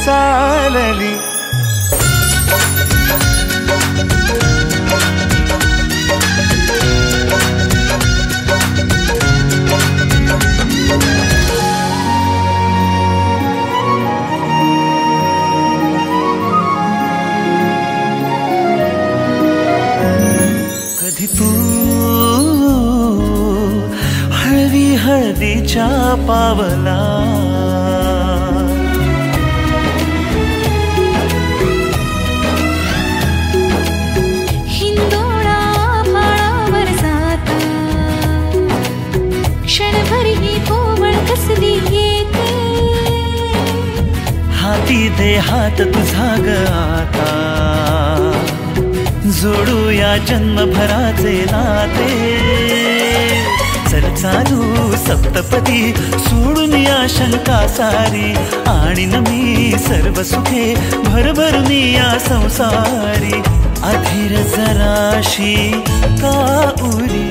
चालली. कधी तू हळवी हळदीच्या पावला हिंदोळा भाळावर जाता क्षणभर ही कोवळ कसली येते. हाती दे हात तुझा ग आता जोडूया जन्मभराचे नाते. चल चालू सप्तपदी सोडून या शंका सारी आणि मी सर्व सुखे भरभरून या संसारी. अधीर जराशी का उरी